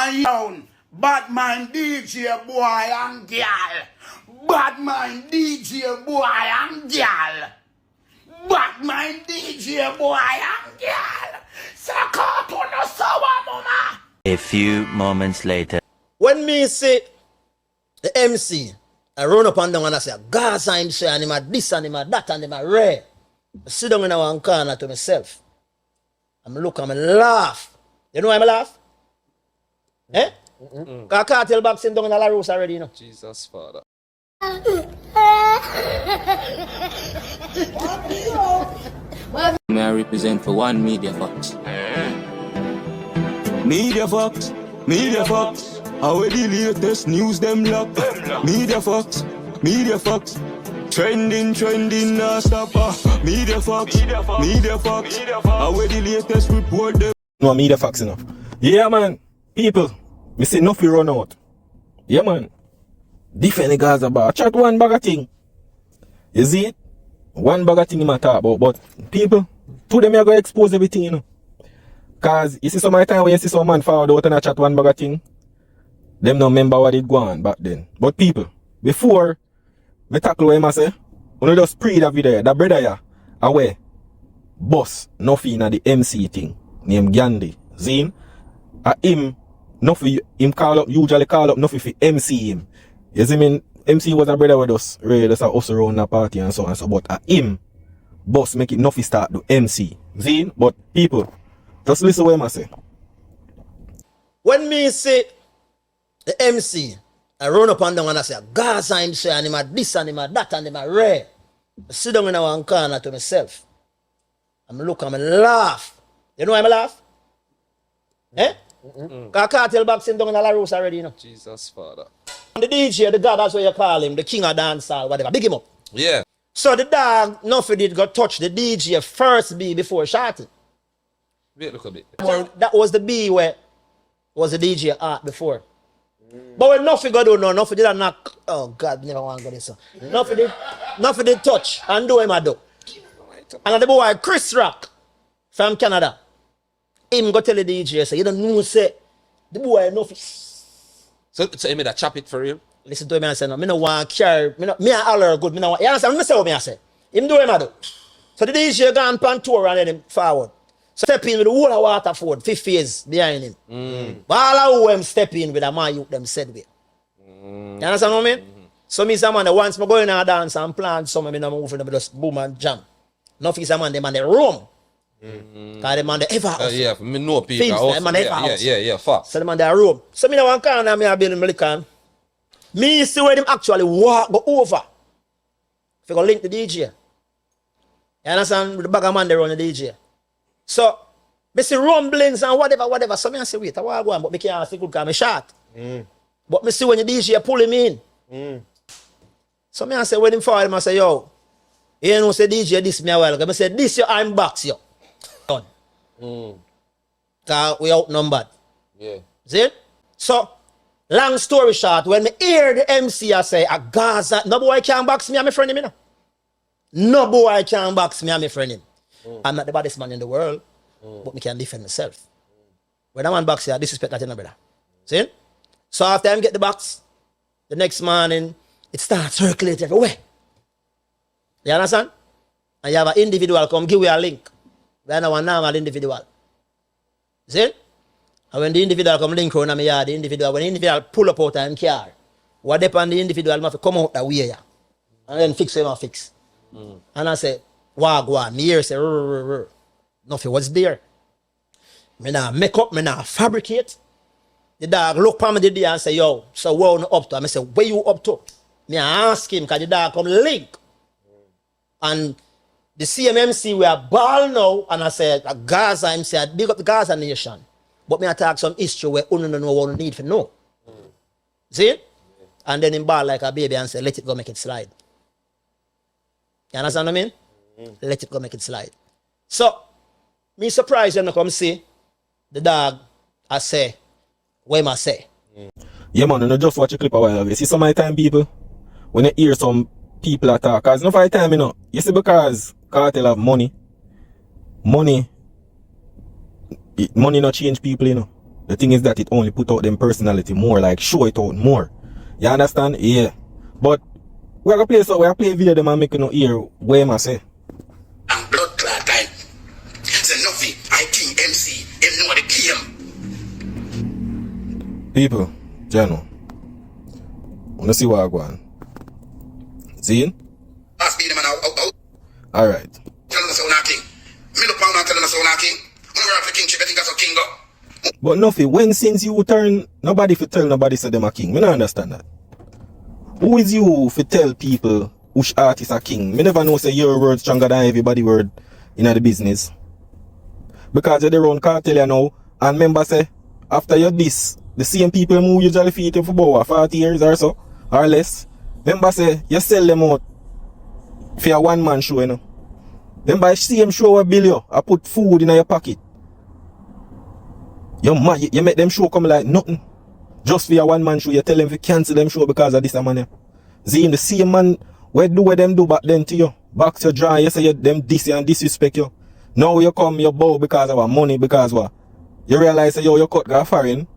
and down. Bad man DJ boy and girl. Bad man DJ boy and girl. Bad man DJ boy and girl. Sakato no sawa mama. A few moments later. When me see the MC, I run up and down and I say, Gaza him say, and him a this and him a that and him a rare. I sit down in one corner to myself. I'm look and I laugh. You know why I laugh? Eh? Because Cartel boxing down in La Rose already, you know. Jesus, Father. May I represent for one Media Fox. Media Fox, Media Fox. How the latest news them lock. Media Fox, Media Fox. Trending, non stop. Media Fox, Media Fox. How the latest report them. No Media Fox enough. Yeah man, people. Me say NUFFY run out. Yeah man. Defend the Gaza bar. Chat one bag of thing. You see it? One bag of thing I talk about. But people, to them I go expose everything, you know. Cause you see some of the time when you see some man forward out and I chat one bag of thing, them don't remember what it go on back then. But people, before me tackle him I say, when you just pre that video, that brother ya, away, boss, NUFFY na the MC thing, named Gandhi. Zine, him, NUFFY, him usually call up NUFFY for MC him. You see me, MC was a brother with us, really, that's us around the party and so on and so, but him, boss make it NUFFY start to MC. Zine, but people, just listen what I say. When me see the MC, I run up and down and I say, Gaza him say, and him a this and him a that and him a rare. I sit down in one corner to myself. I'm look and I laugh. You know why I laugh? Eh? Because Cartel boxing down in La Rose already, you know. Jesus, Father. And the DJ, the God, that's what you call him, the king of dancehall, whatever. Big him up. Yeah. So the dog, NUFFY did go touch the DJ first B before shouting. Wait, look a bit. That was the B where was the DJ art before. But when NUFFY got on, NUFFY did a knock. Oh God, never want to go this. NUFFY did touch and do him a do. And the boy Chris Rock from Canada, him go tell the DJ, say, you don't know, say, the boy NUFFY. So you made a chop it for real? Listen to him and say, no, me no want to carry, me and Aller good, me no want, you understand, me say what me say. Him do him a do. So the DJ gone pan tour and let him forward. Step in with the whole of Waterford, 5 years behind him. But all of them step in with a man youth them said way. You understand what I mean? So me say man, once I go in and dance and plan some, me no move them just boom and jam. NUFFY is a man, them on the room. Because them on the ever house. Yeah, me know people. Them on the ever house. Yeah, fuck. So them on the room. So me no one corner, me a build me lican. Me see where them actually walk, go over. If you go link the DJ. You understand? With the bag of man they run the DJ. So, me see rumblings and whatever. So me I say, wait, I want to go on, but me can't see good because I'm short. But me see when the DJ pull him in. So me I say, when him fall him, I say, yo, you know, say DJ this me a while ago. I say, this your arm box, yo. Done. Because we outnumbered. Yeah. See? So, long story short, when me hear the MC I say, a Gaza, no boy can box me and my friend him, you know. No boy can box me and my friend him. I'm not the baddest man in the world, but me can defend myself. When a man box you, I disrespect that, you know, brother. See? So after I get the box, the next morning, it starts circulating everywhere. You understand? And you have an individual come give you a link. Then I want a normal individual. See? And when the individual come link around my yard, when the individual pull up out of his car, what depend the individual must come out that way, yeah. And then fix him and fix. And I say, Wagwan, me here say, NUFFY, what's there? Me nah make up, me nah fabricate. The dog look at me the day and say, yo, so where you up to? I say, where you up to? Me ask him, because the dog come link. And the CMMC, we are ball now, and I say, Gaza, him say, I dig up the Gaza nation. But me I talk some history where you don't know what you need to know. See? And then him ball like a baby and say, let it go, make it slide. You understand what I mean? Let it go, make it slide. So, me surprised when I come see the dog, I say, what I say. Yeah man, you just watch a clip a while ago. You see some of the time people, when you hear some people attack, because enough of the time, you know, you see because Cartel have money not change people, you know. The thing is that it only put out them personality more, like show it out more. You understand? Yeah. But we're gonna play video them and make you know hear what I say. And blood clot time. Say NUFFY, I King MC, him know the game. People, Jano. Wanna see what I go on? See? Ask me the man out. Alright. Tell us how king. Me look pound and tell us how king. When we're after kingship, I think that's how king go. But NUFFY, when since you turn, nobody for tell nobody say them a king. Me don't understand that. Who is you for tell people which artist a king? Me never know say your word stronger than everybody word in the business. Because you're the own cartel you know, and remember say, after your diss, the same people who usually feed you for about 40 years or so, or less. Remember say, you sell them out for a one-man show, you know. Remember, same show a bill you, I put food in your pocket. You make them show come like nothing. Just for your one-man show, you tell them to cancel them show because of this money. See, the same man, what them do back then to you? Back to draw, you say them diss and disrespect you. Now you come, you bow because of our money, because what? You realize that your cut got foreign.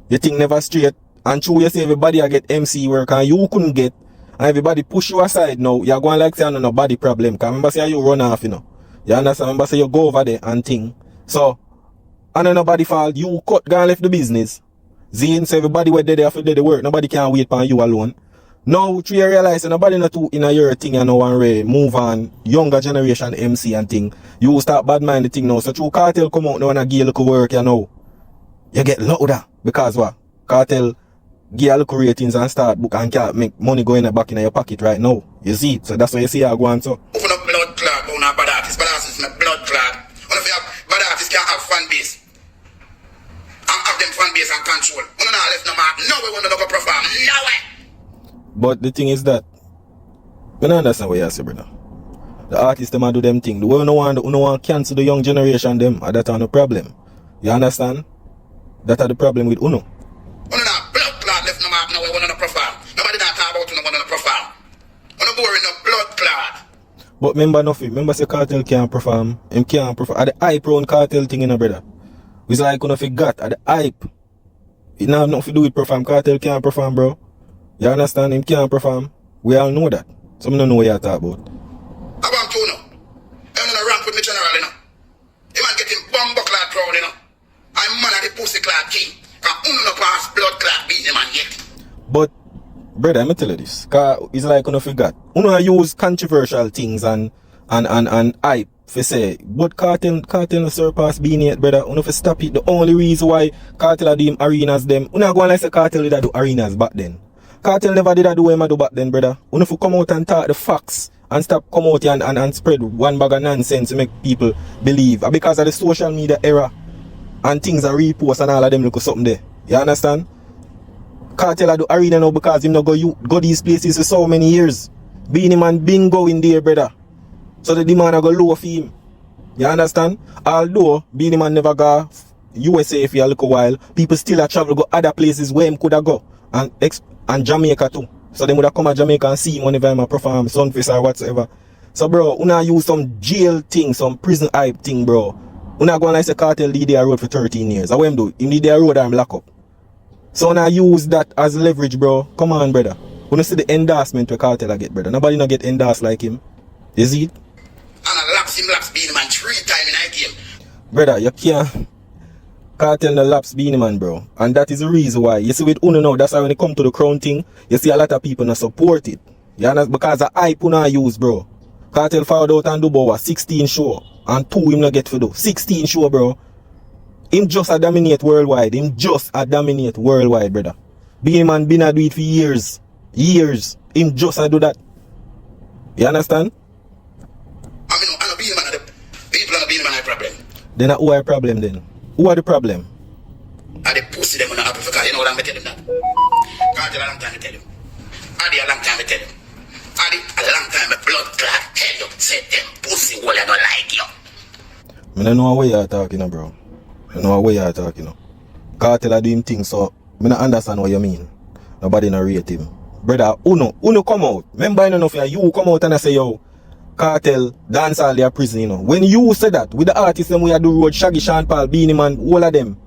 You think never straight. And true, you say everybody I get MC work and you couldn't get. And everybody push you aside now. You're going like say no body problem. Because remember say you run off, you know. You understand? Remember say you go over there and thing. So, and then nobody fault. You cut and left the business. Zine, so everybody were there for the work. Nobody can wait for you alone. Now, you realize that nobody not too in a year thing and now and move on. Younger generation MC and thing. You start bad mind the thing now. So through Cartel come out now and give a little work, you know. You get louder. Because what? Cartel give a little ratings and start book and can't make money going back in your pocket right now. You see? So that's why you see I go on so. Open up blood clot, but not bad artists. Bad artists not blood clot. One of you have bad artists can't have fan base. And have them fan base and control. One of them left no mark. No way want to go perform. No way. But the thing is that I don't understand what you say, brother. The artists them do them thing. The way no one cancel the young generation them, that are no problem. You understand? That are the problem with Uno. One of them blood clot left no mark. No way want to perform. Nobody that talk about you no want to perform. One of boring no blood clot. But remember NUFFY, remember say Cartel can't perform. Him can't perform. At the hype round Cartel thing, you know, brother. It's like you forgot at the hype. It now have nothing to do with perform. Cartel can't perform, bro. You understand? Him can't perform. We all know that. Some don't know what you're talking about. I want to know. I'm gonna rank with me general, you know. The man getting bomb clot crowd, you know. I'm man of the pussy clot king. And uno no pass blood clot beat the man yet. But brother, let me tell you this. Cause it's like you forgot. Uno use controversial things and hype for say, but Cartel no surpass being yet, brother. Uno for stop it. The only reason why Cartel do him arenas them. Uno go on like say Cartel did do arenas back then. Cartel never did do what I do back then, brother. Uno for come out and talk the facts and stop come out here and spread one bag of nonsense to make people believe. And because of the social media era and things are repost and all of them look something there. You understand? Cartel do arena now because him not go these places for so many years. Beanie Man been going there, brother. So the demand go low for him. You understand? Although Beanie Man never go USA for a little while, people still a travel go other places where him could have go. And Jamaica too. So they would have come to Jamaica and see him whenever I'm a perform, Sunface or whatsoever. So bro, una use some jail thing, some prison hype thing, bro. Una go and like say Cartel did their road for 13 years. How him do? Him did their road and lock up. So una use that as leverage, bro. Come on, brother. Una see the endorsement where Cartel I get, brother. Nobody not get endorsed like him. You see it? And I laps Beanie Man 3 times in that game. Brother, you can't Cartel the laps Beanie Man, bro. And that is the reason why. You see with Uno now, that's why when it come to the crown thing, you see a lot of people not support it. You understand? Because the hype Uno use, bro. Cartel found out and do about 16 show. And 2 him not get for do. 16 show, bro. Him just a dominate worldwide. Him just a dominate worldwide, brother. Beanie Man been a do it for years. Years. Him just a do that. You understand? I mean, I know Beanie Man, the people on the Beanie Man have problem. Then who are the problem then? Who are the problem? And the pussy them not happy because you know what I'm tell them that. Cartel a long time to tell you. Adi a long time to tell you. Adi a long time a blood clot tell you. Say them pussy will not like you. I don't know what you're talking, bro. I don't know what you're talking. Cartel do him things, so I don't understand what you mean. Nobody not rate him. Brother, Uno come out. Remember enough you come out and I say, yo, Cartel, dancehall, they are prison, you know. When you say that, with the artists them we do road, Shaggy, Sean Paul, Beanie Man, all of them,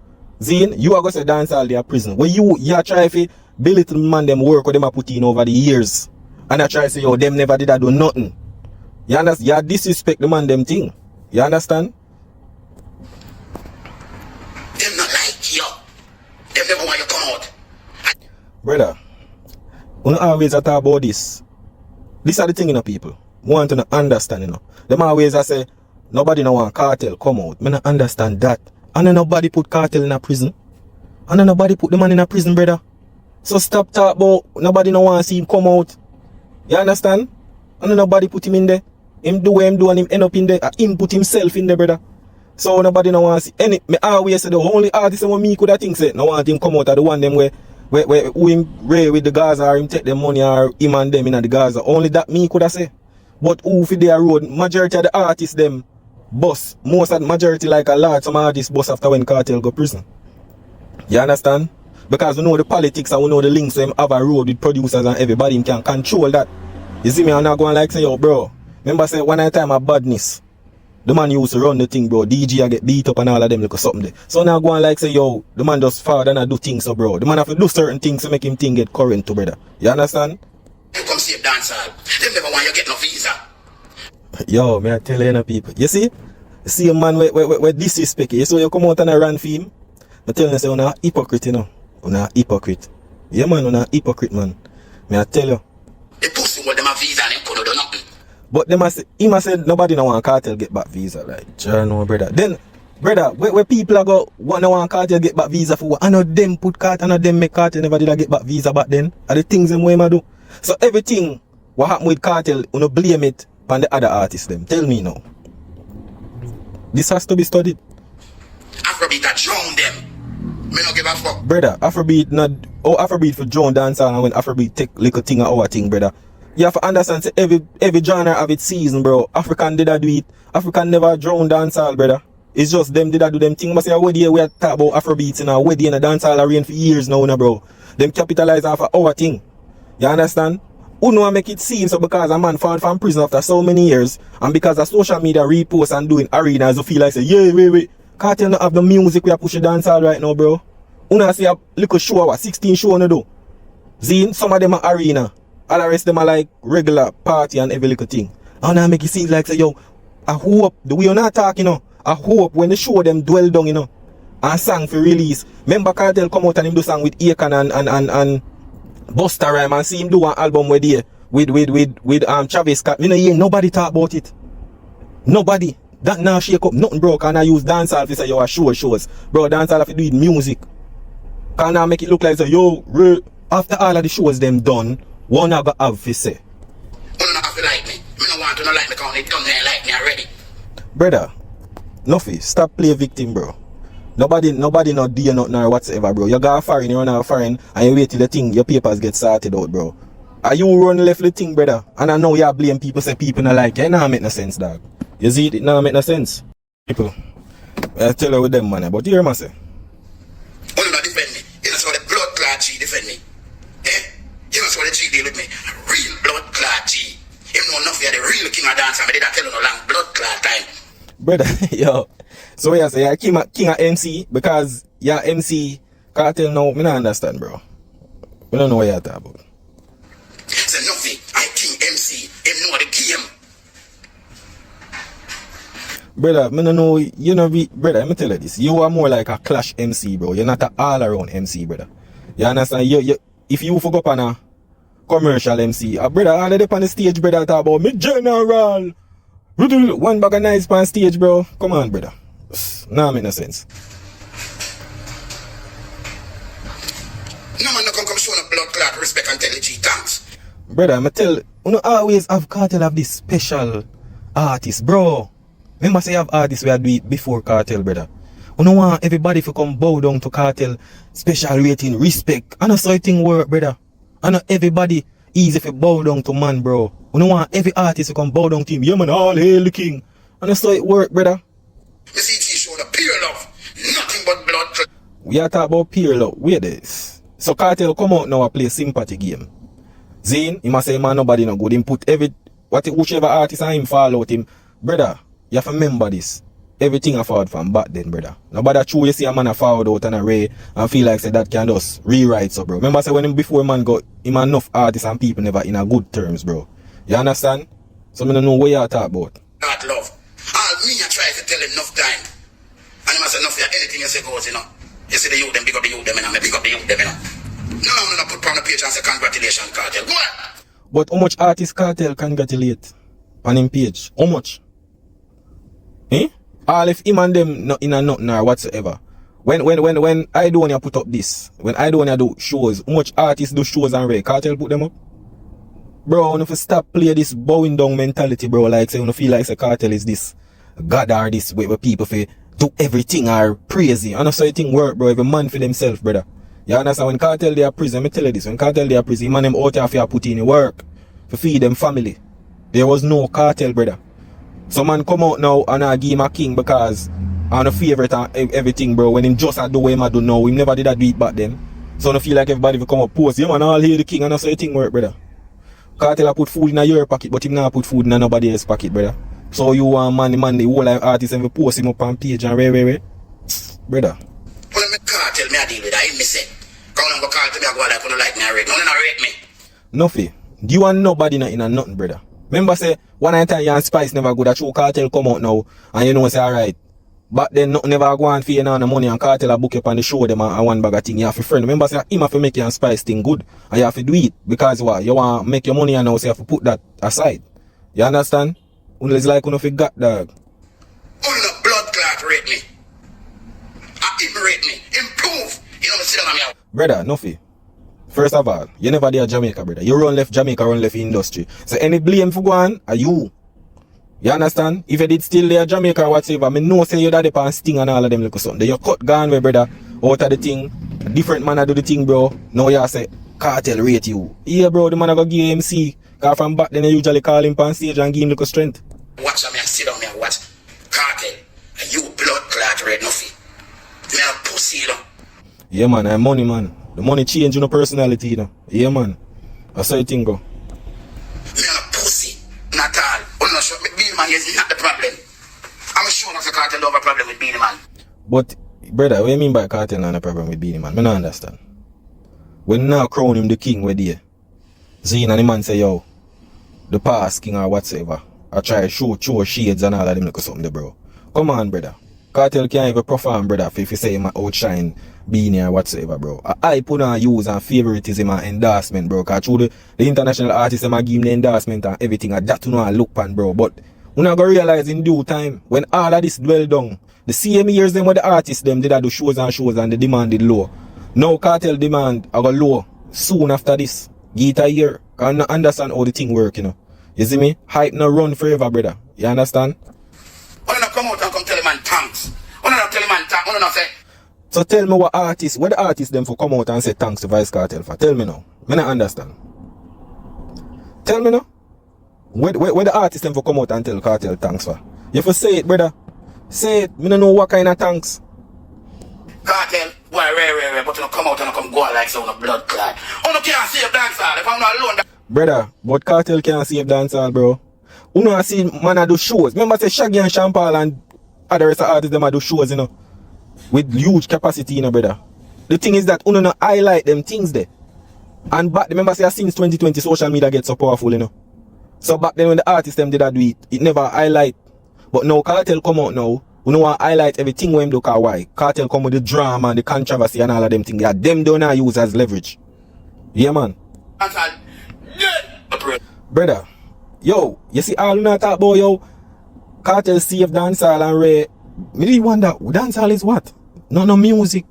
Zine, you are going to say dancehall they are prison. When you try to belittle man them work what them a put in over the years. And I try to say, yo, them never did that do nothing. You understand? You disrespect the man them thing. You understand? Them not like you. Them never want you come out. Brother, we don't always talk about this. These are the thing, you know, people. Want to understand, you know. Them always I say, nobody no want cartel come out. Me not understand that. And then nobody put cartel in a prison. And then nobody put the man in a prison, brother. So stop talk about nobody no want to see him come out. You understand? And then nobody put him in there. Him do what him do and him end up in there. Him put himself in there, brother. So nobody no want to see any. Me always say the only artist when me could have think say no want him come out are the one them where who him ray with the Gaza or him take them money or him and them in the Gaza. Only that me could have say. But who for their road, majority of the artists them bus. Most of the majority like a lot some artists bus after when cartel go prison. You understand? Because we know the politics and we know the links so him have a road with producers and everybody him can control that. You see me, I'm not going like say, yo bro. Remember say one time of badness. The man used to run the thing, bro. DJ I get beat up and all of them look something there. So now go on like say, yo, the man just forward and I do things so bro. The man have to do certain things to make him think get current to brother. You understand? You come see a dancehall. Them never want you get no visa. Yo, me I tell you people. You see a man where disrespect you. So you come out and I run for him. I tell you say you're a hypocrite, you know. You're a hypocrite. Yeah man, you're a hypocrite man. Me I tell you. The pussy hold them a visa and them couldn't do nothing. But them he must say nobody no want cartel get back visa, right? Sure no brother. Then brother, where people are go want cartel get back visa for what? I know them put cartel, I know them make cartel never did I get back visa back then. Are the things them way do. So everything what happened with cartel, you know blame it on the other artists them. Tell me now. This has to be studied. Afrobeat that drown them. Me no give a fuck. Brother, Afrobeat not Afrobeat for John dancehall and when Afrobeat take little thing or our thing, brother. You have to understand say every genre have its season, bro. African did I do it. African never drown dancehall, brother. It's just them did I do them thing. Must say a wedding we are talk about Afrobeats in a wedding and a dancehall arena for years now, bro. Them capitalize off of our thing. You understand? Who know make it seem so because a man found from prison after so many years and because of social media repost and doing arenas you feel like say, yeah, wait. Cartel not have the music we are pushing dancehall right now, bro. Who know see a little show what 16 show no do. Zine, some of them are arena. All the rest them are like regular party and every little thing. And I make it seem like say, yo, I hope the way you're not talking, you know. I hope when the show them dwell down, you know. And song for release. Remember Cartel come out and him do song with Aiken and Busta Rhyme and see him do an album with Travis Scott. You know, yeah, nobody talk about it. Nobody. That now shake up nothing, bro. Can I use dancehall to say yo a shows? Bro, dancehall have to do with music. Can I make it look like say, yo, after all of the shows them done, one I got have to say. You don't have to like me. Me no want to not like me because they done there like me already. Brother, NUFFY, stop play victim, bro. Nobody not do nothing or whatsoever, bro. You go foreign, you run out foreign, and you wait till the thing, your papers get sorted out, bro. Are you run left the thing, brother? And I know you blame people, say people not like you. It not make no sense, dog. You see it not make no sense. People, I tell you with them, man, but you hear me say. You don't defend me. You don't saw the blood clot G defend me. Eh? You don't saw the G deal with me. A real blood clot G. Him know enough you are the real king of dance and me did not tell you no long blood clot time. Brother, yo. So yeah, say you're king of MC because you're MC cartel now. Me not understand, bro. We don't know what you're talking about. Say NUFFY, I king MC. Him know the game. Brother, me don't know. You know, brother. Let me tell you this. You are more like a clash MC, bro. You're not an all-around MC, brother. You understand? If you forgot on a commercial MC, brother, all of them on the stage, brother, talk about me general. One bag of nice on stage, bro. Come on, brother. Nah, make no sense. No man no come show no blood clot respect and tell the G thanks. Brother, I'ma tell you don't always have cartel have this special artist, bro. Remember say you have artists we do it before cartel, brother. You don't want everybody to come bow down to cartel, special rating, respect. I know so thing work, brother. I know everybody easy if you bow down to man, bro. You don't want every artist to come bow down to him. Yeah man, all hail the king. I know so it work, brother. You see G show the pure love. Nothing but blood clot. We are talking about pure love. Wait this. So cartel come out now and play sympathy game. Zane, he must say man nobody no good. Him put whichever artist and him fall out him. Brother, you have to remember this. everything I forward from back then, brother. Nobody true you see a man a forward out and a ray and feel like say that can just rewrite so, bro. Remember say when him before man got him enough artists and people never in a good terms, bro. You understand? So I don't know what you talk about. Not love. All me I try to tell him enough time. And he must say enough for anything you say goes, you know. You see the youth them, big up the youth them, you know. Big up the youth them, you know. No, I'm not put on the page and say congratulations, Cartel. Go on. But how much artist Cartel congratulate on him page? How much? Eh? All if him and them not in a nothing or whatsoever. When I do when you put up this, when I do when you do shows, how much artists do shows and Ray? Cartel put them up? Bro, when you stop play this bowing down mentality, bro, like say when you feel like the Cartel is this God or this way where people feel do everything or crazy. And that's how thing work, bro. Every man for themselves, brother. You understand? When Cartel they are prison, let me tell you this. When Cartel they are prison, man them out here for put in the work to feed them family. There was no Cartel, brother. Some man come out now and I give him a king because I'm a favorite and everything, bro. When him just do what him I do now, him never did that do it back then. So I don't feel like everybody will come up post. Yeah man, all hear the king and that's how thing work, brother. Cartel put food in your pocket, but him not put food in nobody else's pocket, brother. So you want man, the whole life artist and we post him up on page and where. Brother. When me Cartel, me I deal with that, him me say. Come on, go Cartel, me I go like, when you like me, I rate. No, not rate me. Nuffy, do you want nobody in a nothing, brother? Remember say, one time you and Spice never go, that true Cartel come out now, and you know say alright. But then nothing never go on for you now the money and Cartel a book up on the show them and one bag of thing. You have to friend. Remember say, him have to make you and Spice thing good. And you have to do it. Because what? You want to make your money and now so you have to put that aside. You understand? Unless like you got dog. Only the blood clot rate me. Him rate me. Improve. You know me sit down on me. Brother, Nuffy. First of all, you never there Jamaica, brother. You run left Jamaica, run left industry. So any blame for one are you. You understand? If you did still there Jamaica or whatever, I know say you daddy pan Sting and all of them little something. You cut gone way, brother. Out of the thing. A different man do the thing, bro. Now you say Cartel rate you. Yeah, bro, the man go give MC. Cause from back then you usually call him pan stage and give him little strength. Watch me and sit down me and watch. Cartel. And you blood clot red Nuffy. Me a pussy, you know. Yeah man, I'm money man. The money change your personality, you know. Yeah man. That's how you think go. Me a pussy. Not all. Not sure. Beanie Man is not the problem. I'm sure not the Cartel have a problem with Beanie Man. But brother, what you mean by Cartel not a problem with Beanie Man? I don't understand. When now crown him the king where there. Zine and the man say, yo, the past king or whatsoever. I try to show shades and all of them look something there, bro. Come on, brother. Cartel can't even perform, brother, if you say him outshine Beanie or whatsoever, bro. I put on use and favoritism and endorsement, bro. Cause through the international artists, them give him the endorsement and everything. And that you know I look pan, bro. But we're not gonna realize in due time, when all of this dwell down, the same years them with the artists them did do shows and the demand did low. Now Cartel demand I go low soon after this. Get a year. Cause I don't understand how the thing work, you know. You see me? Hype no run forever, brother. You understand? Why not come out and come tell him man thanks? Why not tell him man thanks? Why not say? So tell me what the artists them for come out and say thanks to Vice Cartel for. Tell me now. I don't understand. Tell me now. Where the artists them for come out and tell Cartel thanks for? You for say it, brother. Say it. I don't know what kind of thanks. Cartel, why rare, but you don't come out and come go like so on a blood clot. Oh no can't save dancehall if I'm not alone. Brother, but Cartel can't save dancehall, bro. You know I see man I do shows. Remember say Shaggy and Sean Paul and other artists them I do shows, you know. With huge capacity, you know, brother. The thing is that you know highlight them things there. And back remember say since 2020 social media gets so powerful, you know. So back then when the artists them did that do it, it never highlight. But now Cartel come out now, you know I highlight everything when him do. Cause why? Cartel come with the drama and the controversy and all of them things. Yeah, them don't I use as leverage. Yeah man. Brother, yo, you see all you not talk about, yo, Cartel save dancehall and Ray. Me really wonder, dancehall is what? No music.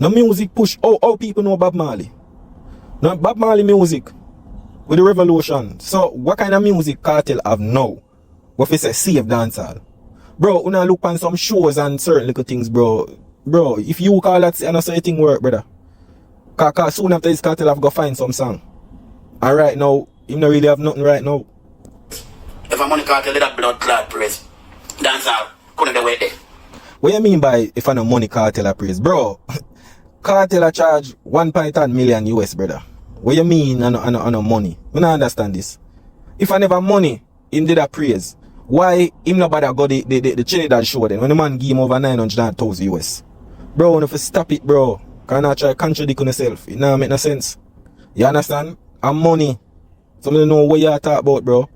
No music push. Oh, people know Bob Marley. No Bob Marley music with the revolution. So what kind of music Cartel have now? What if you say save dancehall? Bro, when I look on some shows and certain little things, bro, if you call that and a certain work, brother. Cause soon after this Cartel have go find some song. And right now, him not really have nothing right now. If I'm money Cartel, that blood clot praise. Dancehall, couldn't be wait there. What you mean by if I no money Cartel a praise? Bro, Cartel a charge 1.1 million US, brother. What you mean I no money? I don't understand this. If I never money, him did a praise. Why him not bother go the Trinidad show then when the man give him over 900,000 US? Bro, if you stop it, bro. Can I try contradict on yourself? It not make no sense. You understand? And money. Somebody know what you talk about, bro.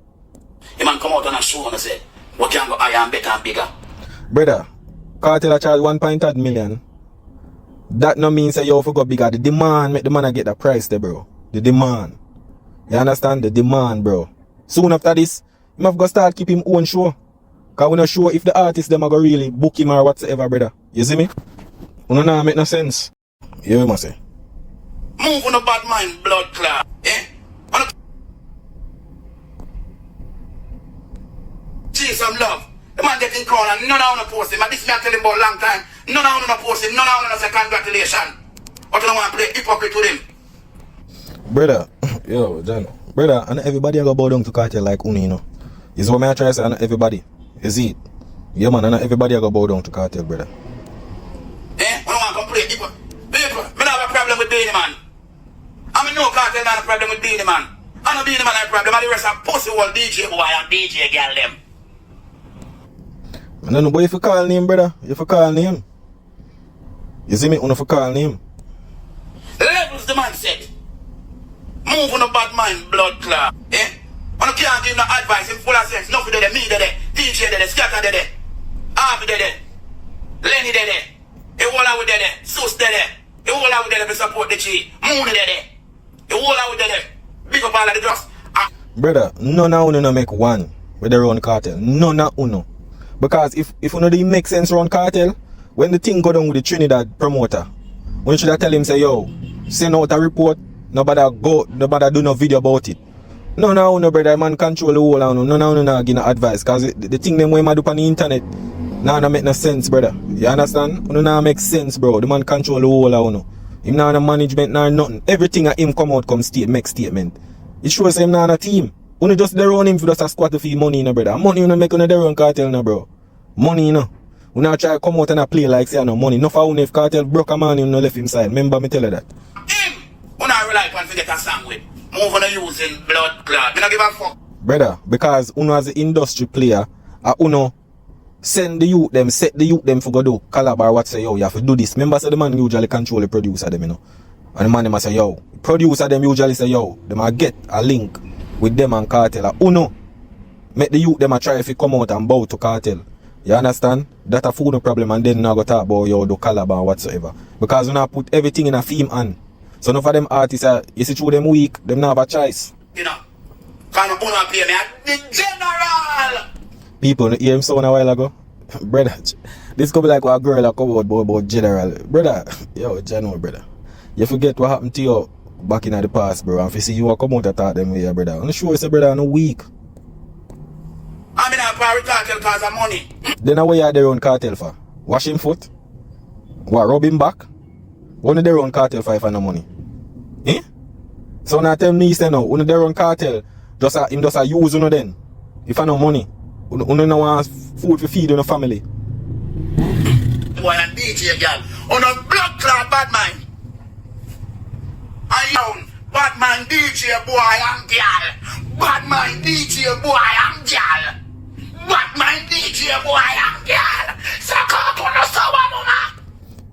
The man come out on a show and say, what can go higher and better and bigger? Brother, Cartel a charge 1.8 million. That no means that you have to go bigger. The demand make the man get the price there, bro. The demand. You understand? The demand, bro. Soon after this, you have to start keep him own show. Because we're not sure if the artist them are going to really book him or whatsoever, brother. You see me? You know make no sense. You must say. Move on a bad mind, blood clot. Eh? Chase some love. The man getting crowned and none of them post him. And this me I tell him about a long time. None of them post him. None of them say congratulations. But you don't want to play hypocrite with him. Brother, yo, John. Brother, and everybody go bow down to Cartel like Uni, you know. Is what I try to say, and everybody. You see it? Yeah, man, and everybody go bow down to Cartel, brother. Eh? I don't want to complain. People, I don't have a problem with Beanie Man. I mean, no Cartel not a problem with Beanie Man. I know Beanie Man have a problem, and the rest of pussy old DJ boy and DJ girl them. I don't know, but if you call name, brother, if you call name. You see me? You don't call name. Levels the man said. Move on a bad mind, blood clot. Eh? I can't give no advice in full of sense. Nothing there, me there, DJ there, Scatter there, Harvey there, Lenny there, the whole out there, Sus there, the whole out there to support the G, Moon there, the whole out there, big up all of the drugs. Brother, none of you no make one with their own Cartel. None of you. Because if you know it make sense around Cartel, when the thing go down with the Trinidad promoter, when you should tell him say, yo, send out a report, nobody do no video about it. No, brother, man control the whole and no give no advice. Cause the thing them way man do on the internet, now no make no sense, brother. You understand? No make sense, bro. The man control the whole and him now no management, now nothing. Everything at him come out, make statement. It shows him now on a team. You just there on him for just a squat to feed money, brother. Money you no make on their own Cartel, no, bro. Money, You now try to come out and a play like say no money. No for if Cartel broke a man, you no left him side. Remember me tell you that. Him! You not rely upon to get a song with. Move on using blood clot. You not give a fuck. Brother, because Uno as an industry player, Uno send the youth them, set the youth them for go do collab or what say, yo, you have to do this. Remember say the man usually control the producer them, And the man them say, yo, producer them usually say, yo, them a get a link with them and Cartel. Uno make the youth them a try if you come out and bow to Cartel. You understand? That a food no problem and then now go talk about yo do collab or whatsoever. Because when I put everything in a theme on. So none of them artists you see through them weak, them not have a choice. You know. Can you pay me the general? People hear him sound a while ago. Brother, this could be like what a girl a come out about general. Brother, yo, general brother. You forget what happened to you back in the past, bro. And if you see you come out and talk them way, brother. I'm sure it's a brother no weak. I mean, I'm probably Cartel cause of money. Then what you are their own Cartel for? Wash him foot? What, rub him back? One of their own Cartel for no money? Eh? So now tell me say no, one of their own Cartel, him just a use you then. If I no money, you no want food to feed on the family. Boy and DJ girl, on a blood clot bad mind. I own bad mind DJ boy and girl. Bad mind DJ boy and girl. Bad mind DJ boy and girl. Suck up on the summer,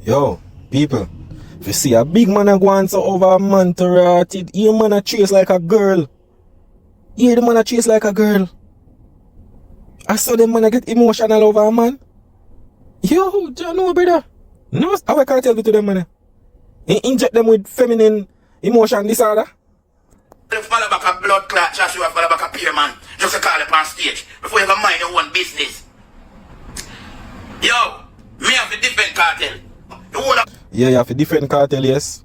Yo, people, if you see a big man a go answer over a man to rat it, you man a chase like a girl. Yeah, the man a chase like a girl. I saw them man a get emotional over a man. Yo, John, no, brother. No, how I can't tell you to them man. Inject them with feminine emotion disorder. Follow back a blood clot, just you follow back a peer man. Just to call up on stage before you ever mind your own business. Yo, me have a different Cartel. Yeah, you have a different Cartel, yes.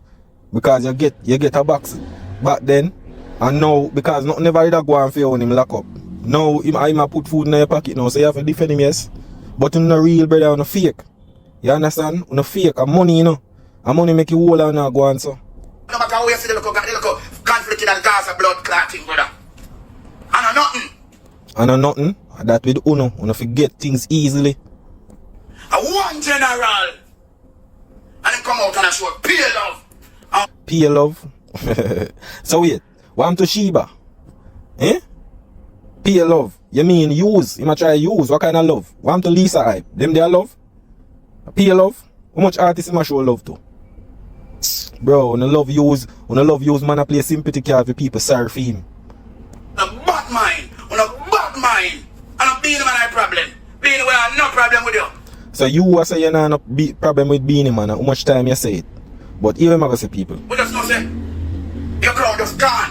Because you get a box back then. And now, because nothing never did go on for you when him lock up. Now, him put food in your pocket now, so you have to defend him, yes. But you're not real, brother, you're not fake. You understand? You're not fake. And money, And money make you whole and not go on, so. No matter how you see the local conflict in the Gaza blood clotting, brother. And nothing. And nothing. That with Uno forget things easily. One general. And him come out and show pure love. Pure love? So wait, what happened to Sheba? Eh? Pure love. You mean use? You might try use. What kind of love? Want to Lisa hype? Them they love? Pay love? How much artists you show love to? Bro, when I love use man I play sympathy card for people sorry for him. A bad mind, on a bad mind. And a Beanie Man I problem. Beanie Man I no problem with you. So you say you know no problem with Beanie Man, how much time you say it? But here I'm gonna say people. We just know say your crowd just gone.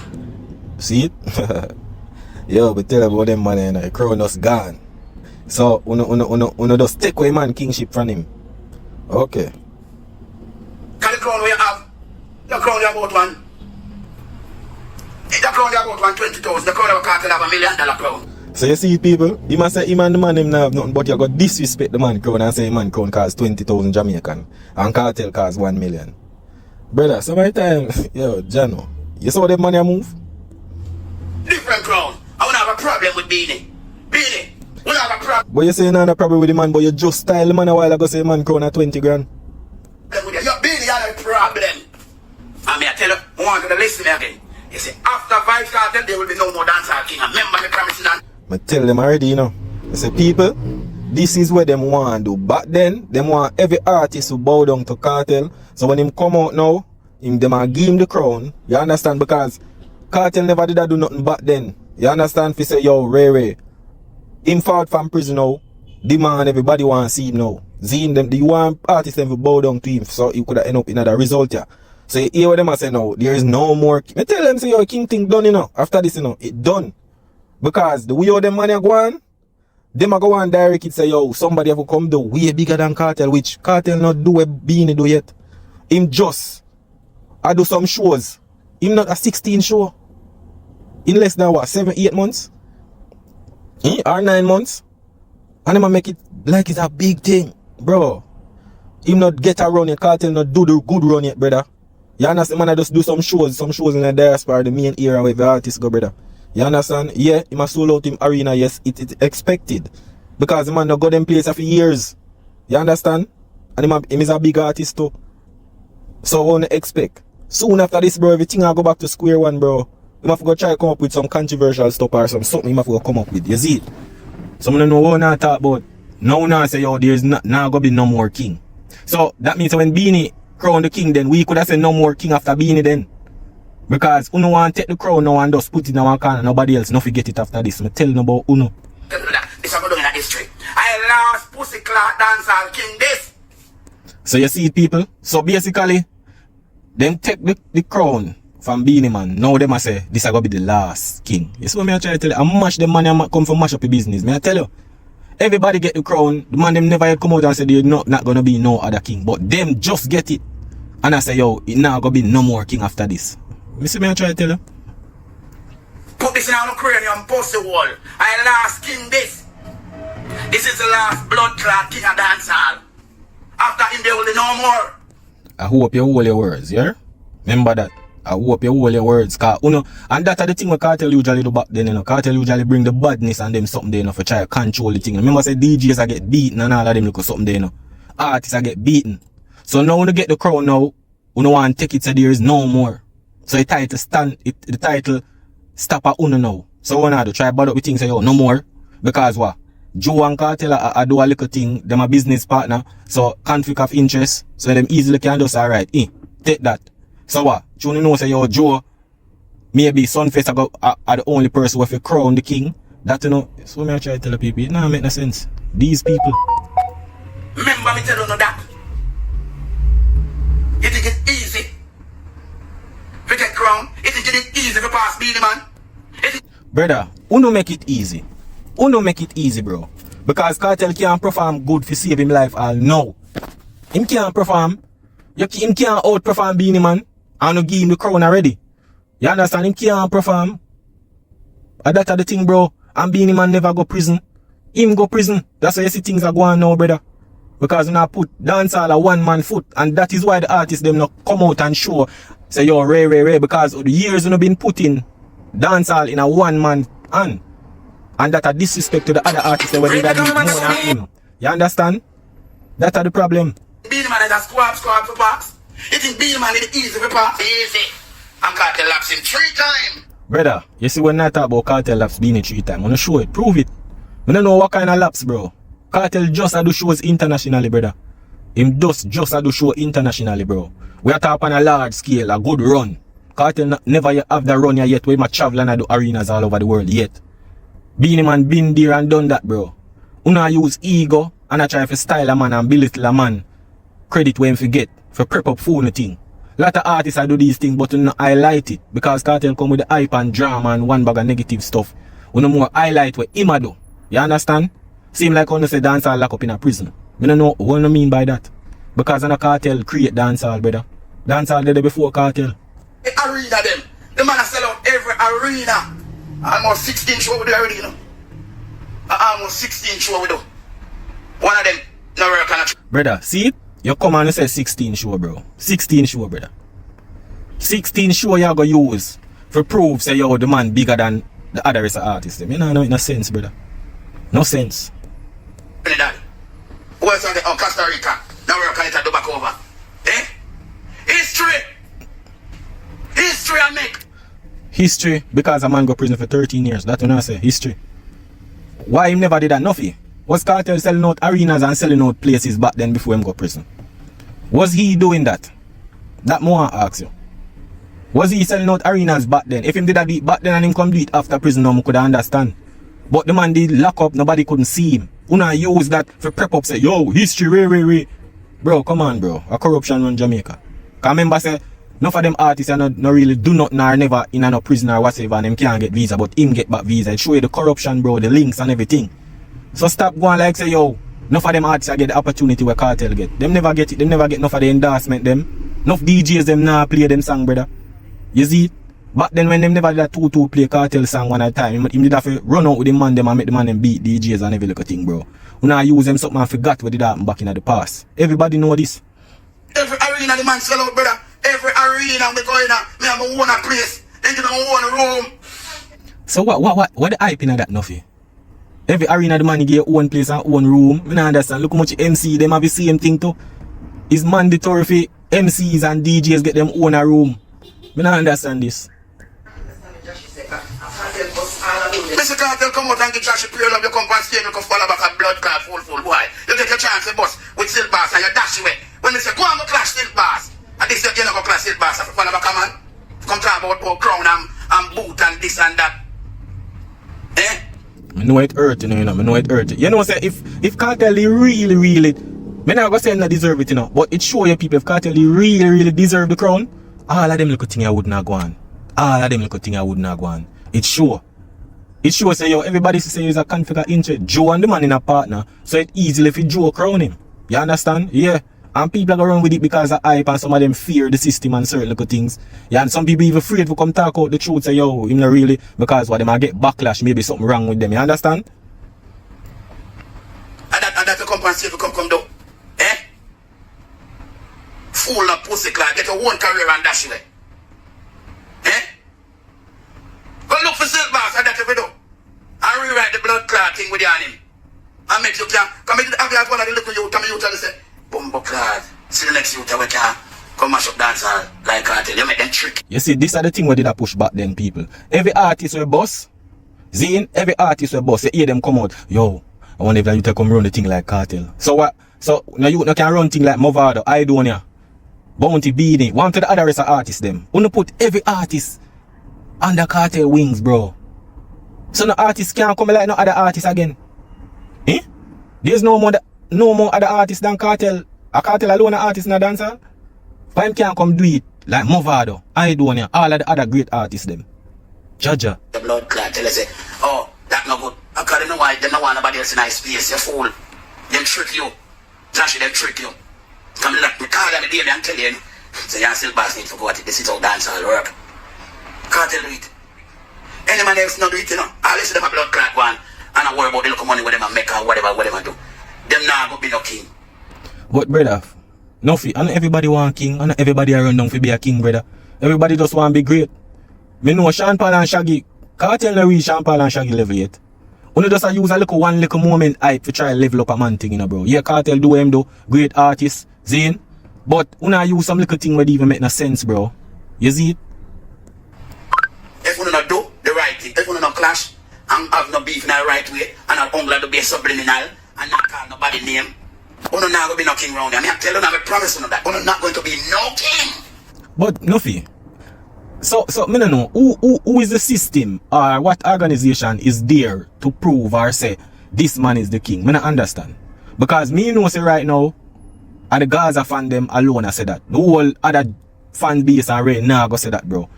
See it? Yo, but tell about them man and the crowd just gone. So uno just take away man kingship from him. Okay. Can the crown we have? The crown you about one. The crown you about 120,000. The crown of KARTEL have $1 million crown. So you see people, you must say him and the man him have nothing, but you got disrespect the man crown and say man crown cost 20,000 Jamaican and KARTEL cost 1 million. Brother, so my time, yo, Jano, you saw them money move? Different crown. I won't have a problem with Beanie. Beanie, we don't have a problem But you say you don't have a problem with the man, but you just style the man a while ago say man crown at 20 grand. with you. Your Beanie had a problem. And me I tell you, I want you to listen to me again. You see, after Vibes KARTEL, there will be no more dancehall king. And remember me promising that. I tell them already, you know. I say, people, this is what them want to do. Back then, them want every artist to bow down to KARTEL. So when him come out now, them a give him the crown. You understand? Because KARTEL never did that do nothing back then. You understand? If you say, yo, Ray, him fought from prison now. The man, everybody want to see him now. Seeing them, the one artist them to bow down to him. So he could have end up in another result here. So you hear what them a say now, there is no more. I tell them, say, yo, king thing done, you know. After this, you know, it done. Because the way all them money go on, them a go on direct it say, yo, somebody have to come do way bigger than KARTEL, which KARTEL not do what Beanie do yet. Him just, I do some shows. Him not a 16 show. In less than what, 7-8 months? Or 9 months? And him a make it like it's a big thing. Bro, him not get around yet, KARTEL not do the good run yet, brother. You understand, man, I just do some shows in the diaspora, the main area where the artists go, brother. You understand? Yeah, he must sold out him arena, yes, it's expected. Because the man not got them place for years. You understand? And him is a big artist too. So I want to expect. Soon after this, bro, everything I go back to square one, bro. He must go try to come up with some controversial stuff or something he must go come up with. You see it? So I don't know what I talk about. Now say, yo, there's not gonna be no more king. So that means when Beanie crown the king, then we could have said no more king after Beanie then. Because Uno want to take the crown now and just put it in one corner. Nobody else no forget it after this. I'm telling you about Uno. This is going in history. I lost pussy clock dancehall king this. So you see it, people. So basically, them take the crown from Beanie Man. Now them I say this is gonna be the last king. You see what I try to tell you? I mash them money come from mash up the business. May I tell you? Everybody get the crown. The man them never yet come out and say there's not gonna be no other king. But them just get it. And I say, yo, it not gonna be no more king after this. You see me I try to tell you? Put this in our cranium, post the wall. I last king this. This is the last blood clot king of dancehall. After him there will be no more. I hope you hold your words, yeah? Remember that. I hope you hold your words. Cause, you know, and that's the thing what KARTEL usually do back then, you know. KARTEL usually bring the badness and them something there, you know, for try to control the thing. Remember say DJs I get beaten and all of them look something there, you know. Artists I get beaten. So now when you get the crown now, you don't want to take it so there is no more. So the title stop at Uno now. So when I do try bad up with things say, yo, no more. Because what? Joe and KARTEL I do a little thing, them a business partner. So conflict of interest. So them easily can just alright, take that. So what? You know say, yo, Joe, maybe Sunface are the only person who have crown the king. That you know, so me I try to tell the people, it don't make no sense. These people. Remember me tell you that. You think it's easy? To get crown, it is easy to pass Beanie Man. Brother, Uno make it easy. Uno make it easy, bro. Because KARTEL can't perform good for save him life all no. Him can't perform. Him can't outperform Beanie Man. And no give him the crown already. You understand? Him can't perform. And that's the thing, bro. And Beanie Man never go prison. Him go prison. That's why you see things are going now, brother. Because you now put dancehall a one-man foot. And that is why the artists them not come out and show. Say, yo, Ray. Because the years you know been put in dancehall in a one-man hand. And that a disrespect to the other artists when they got more than him. You understand? That's the problem. Beanie Man is a squab for pass. You think Beanie Man is easy for pass? Easy. And KARTEL laps him 3 times. Brother, you see when I talk about Kartel laps being in 3 times, I'm gonna show it, prove it. I don't know what kind of laps, bro. Kartel just a do shows internationally, brother. Him just a do show internationally, bro. We are talking on a large scale, a good run. Kartel never have that run yet where my travel and I do arenas all over the world yet. Beenie Man been there and done that, bro. Una use ego and I try to style a man and belittle a man. Credit when forget for prep up phone thing. Lot of artists I do these things but not highlight it because Kartel come with the hype and drama and one bag of negative stuff. We no more highlight what him a do. You understand? Seem like when you say dancehall lock up in a prison. I don't know what I mean by that. Because on a Kartel create dancehall, brother. Dancehall did it before Kartel. The arena them. The man sell out every arena. Almost 16 show we do already, you know. Almost 16 show we do. One of them, no real kind of. Brother, see it? You come and say 16 show, bro. 16 show, brother. 16 show you go use for prove say yo the man bigger than the other rest of artists. You know, no sense, brother. No sense. Who else on the Costa Rica? Now we're going to do back over. Eh? History! History I make! History, because a man go prison for 13 years. That's what I say, history. Why him never did that? NUFFY. Was Kartel selling out arenas and selling out places back then before him go prison? Was he doing that? That more I ask you. Was he selling out arenas back then? If him did that back then and him come do it after prison, no one could understand. But the man did lock up, nobody couldn't see him. Una use that for prep up, say, yo, history, way. Bro, come on, bro. A corruption on Jamaica. Cause remember, say, none of them artists are not really do nothing or never in a prison or whatever and them can't get visa, but him get back visa. It show you the corruption, bro, the links and everything. So stop going like, say, yo, none of them artists get the opportunity where Kartel get. Them never get it. Them never get enough of the endorsement, them. Enough DJs, them now play them song, brother. You see it? Back then when them never did a 2-2 play Kartel song one at a time, him did have to run out with the man them and make the man them beat DJs and every little thing, bro. When I use them something and forgot what did happen back in the past. Everybody know this. Every arena the man sell out, brother. Every arena we go in me have my own place. Then you my own room. So what the hype in that NUFFY? Every arena the man get own place and own room. I don't understand. Look how much MC them have the same thing too. It's mandatory for MCs and DJs get them own a room. I don't understand this. Mr. Kartel come out and get Josh Pure Love, you come on stage, you come follow back a blood clot, full boy. You take your chance, you bust with silk bars and you dash away. When they say, go and go clash silk bars, and this you go clash silk bars, and follow back a man. Come talk about crown and boot and this and that. Eh? I know it hurt, you know, I know it hurt. You know, say, if Kartel really, I'm not gonna say I deserve it, you know, but it show you people, if Kartel really deserve the crown, all of them little thing I would not go on. All of them little thing I would not go on. It's sure. It shows say yo, everybody say he's a conflict of interest. Joe and the man in a partner. So it's easy if you Joe crown him. You understand? Yeah. And people are going run with it because of hype and some of them fear the system and certain little things. Yeah, and some people even afraid to come talk out the truth, say yo, him not really, because what they might get backlash, maybe something wrong with them. You understand? And that to come and see if you come do. Eh? Fool of pussy clad, get your own career and dash away. Eh? Go look for silk bars and that if you do. And rewrite the blood clot thing with your name. And make you can come in have you one of the little youth come you tell you say, Bumbo clad, see the next youth we can come mash up dancehall like Kartel. You make them trick. You see, this are the thing where did I push back then, people. Every artist we boss, Zine, every artist we boss, you hear them come out, yo, I wonder if you take come run the thing like Kartel. So what? So now you can run thing like Movado, Idonia, Bounty Beanie, one to the other rest of artists them. You put every artist under Kartel wings, bro. So no artist can't come like no other artists again. Eh? There's no more other artists than Kartel. A Kartel alone an artist in a dancer. But him can't come do it like Movado, Idonia, all of the other great artists them. Jaja. The blood clot tell you say, oh, that no good. I can't know why they don't want nobody else in nice space. You fool. Them trick you. Trashy, them trick you. Come like me call them a day and tell you. So you still boss need to go at it. This is how dancehall work. Kartel do it. Any man else not do it, you know. All this them a blood clot one. And I worry about the little money with them and make or whatever do. Them now go be no king. But brother, NUFFY, and everybody want king, and everybody run down to be a king, brother. Everybody just want to be great. Me know Sean Paul and Shaggy, Kartel no reach Sean Paul and Shaggy level yet. Only just use a one little moment hype to try to level up a man thing, you know, bro. Yeah, Kartel do him though, great artist, Zane. But una use some little thing where even make no sense, bro. You see it? If you not do, clash and have no beef in the right way and not only to be subliminal and not call nobody name. Uno not going to be no king round here. I tell you, I promise you that. Uno not going to be no king. But Nuffy, so me no know who is the system or what organization is there to prove or say this man is the king. Me not understand. Because me know say right now, and the Gaza fan them alone I say that. The whole other fan base and right now go say that, bro.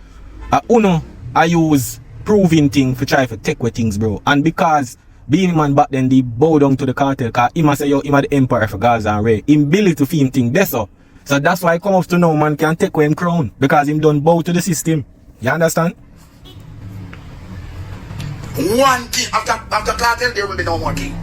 Uno I use proving thing for try to take away things, bro. And because being man back then they bow down to the cartel, cause him say yo him the empire for Gaza and Ray. Him ability to film thing that's all. So that's why I come up to now man can take away him crown. Because him don't bow to the system. You understand? One king after cartel there will be no more king.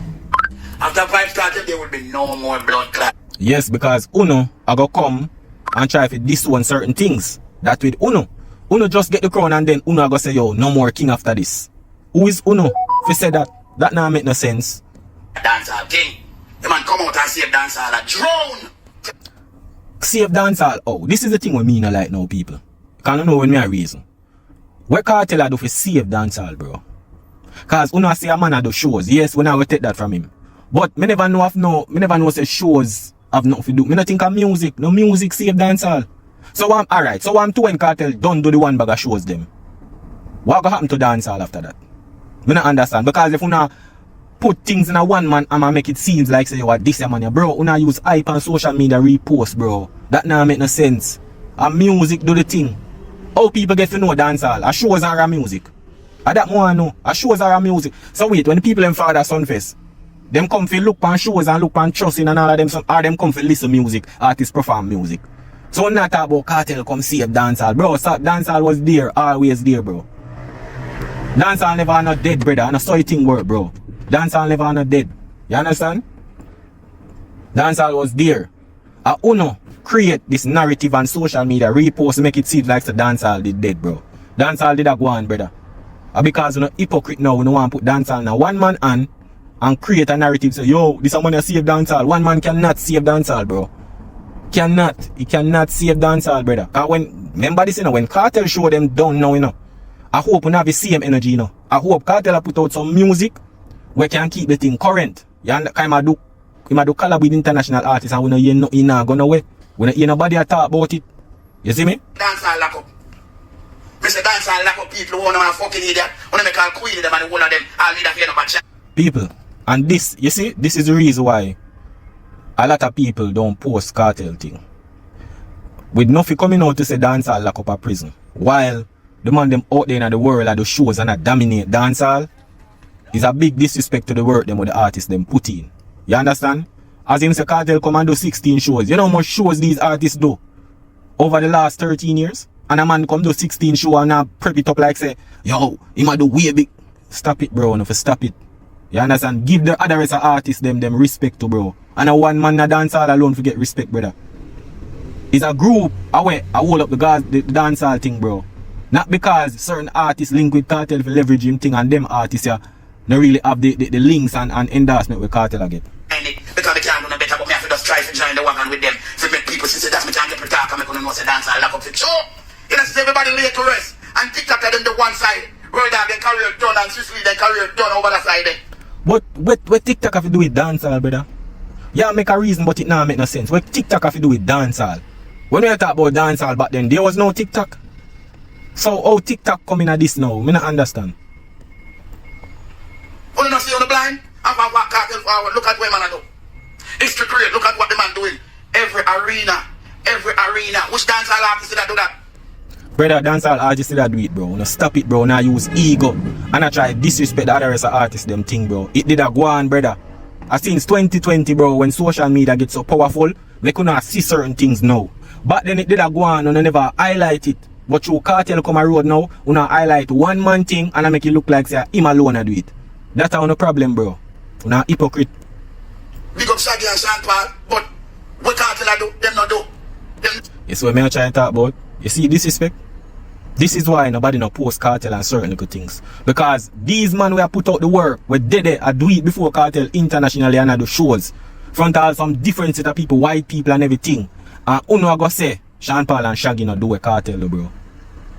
After Vibes cartel there will be no more blood clot. Yes, because Uno I go come and try to disown certain things. That with Uno. Uno just get the crown and then Uno I go say yo no more king after this. Who is Uno? If you say that, that now make no sense. Dancehall king. The man come out and save dancehall a drone. Save dancehall. Oh, this is the thing with me no like now, people. Can you know when me a reason? What cartel I do for save dancehall, bro? Cause Uno say a man a do shows. Yes, when I will take that from him. But me never know say shows have nothing to do. Me not think of music. No music save dancehall. So I'm alright. So I'm to when cartel don't do the one bag of shows them. What go happen to dancehall after that? Me not understand. Because if una put things in a one man and make it seems like say what this man, bro, una use hype and social media repost, bro. That now make no sense. And music do the thing. How people get to know dancehall? A shows are a music. I that more I know. A shows are a music. So wait, when the people in Father Sunfest, them come for look on shows and look on trusting and all of them, or them come for listen music, artists perform music. So when I talk about cartel come save dancehall, bro, so dancehall was there, always there, bro. Dancehall never not dead, brother. And I saw it thing work, bro. Dancehall never not dead. You understand? Dancehall was there. Uno create this narrative on social media, repost, make it seem like the dancehall did dead, bro. Dancehall did a go on, brother. Because you know hypocrite now, we don't want to put dancehall now. One man on and create a narrative say, yo, this someone save dancehall. One man cannot save dancehall, bro. Cannot. He cannot save dancehall, brother. Cause when remember this, you know, when Cartel show them down now, you know. I hope we have the same energy, you know. I hope Cartel put out some music where can keep the thing current. You understand? I do collab with international artists and we don't hear nothing now going away. We don't hear nobody talk about it. You see me? Dancehall lock up. Mr. Dancehall lock up people who want to fucking idiot. Want to make all queen of them and the whole of them. I'll need a fear of a chat. People, and this, you see, this is the reason why a lot of people don't post cartel thing. With NUFFY coming out to say dancehall lock up a prison, while the man them out there in the world at the shows and dominate dancehall, is a big disrespect to the work them with the artists them put in. You understand? As him say cartel come and do 16 shows. You know how much shows these artists do over the last 13 years? And a man come do 16 shows and now prep it up like say, yo, he might do way big. Stop it, bro. No, for stop it. You understand? Give the other rest of artists them respect to, bro. And a one man na dancehall alone for get respect, brother. It's a group away, I hold up the dancehall thing, bro. Not because certain artists link with cartel for leveraging thing and them artists yeah, they really have the links and endorsement with cartel again. Because they can't do no better, but me have to just try to join the wagon with them. So make people see that's my time to talk and make them know say dancehall lock up for sure. You know, see everybody lay to rest. And TikTok are them the one side. Roll down their career done and Sicily their career done over the side there. But what TikTok have to do with dancehall, brother? Yeah, make a reason, but it now make no sense. What TikTok have to do with dancehall? When we talk about dancehall back then, there was no TikTok. So how TikTok coming at this now? Me not understand. You not see on the blind? I'm going to walk cartel forward. Look at what man do. History create. Look at what the man doing. Every arena. Which dancehall artist did that do that? Brother, dancehall artists that do it, bro. No stop it, bro. Now use ego. And I try disrespect the other rest of artists, them thing, bro. It did a go on, brother. Since 2020, bro, when social media gets so powerful, they could not see certain things now. But then it did a go on and I never highlight it. But you cartel come a road now, you not highlight one man thing and I make it look like say him alone do it. That's how no problem, bro. You not hypocrite. Big up Shaggy and Sean Paul, but what cartel I do, them not do. Yes, what I try to talk about. You see disrespect? This is why nobody no post cartel and certain little things. Because these man we have put out the work, we did it, I do it before cartel internationally and I do shows. Front all some different set of people, white people and everything. And uno go say, Sean Paul and Shaggy not do a cartel, bro.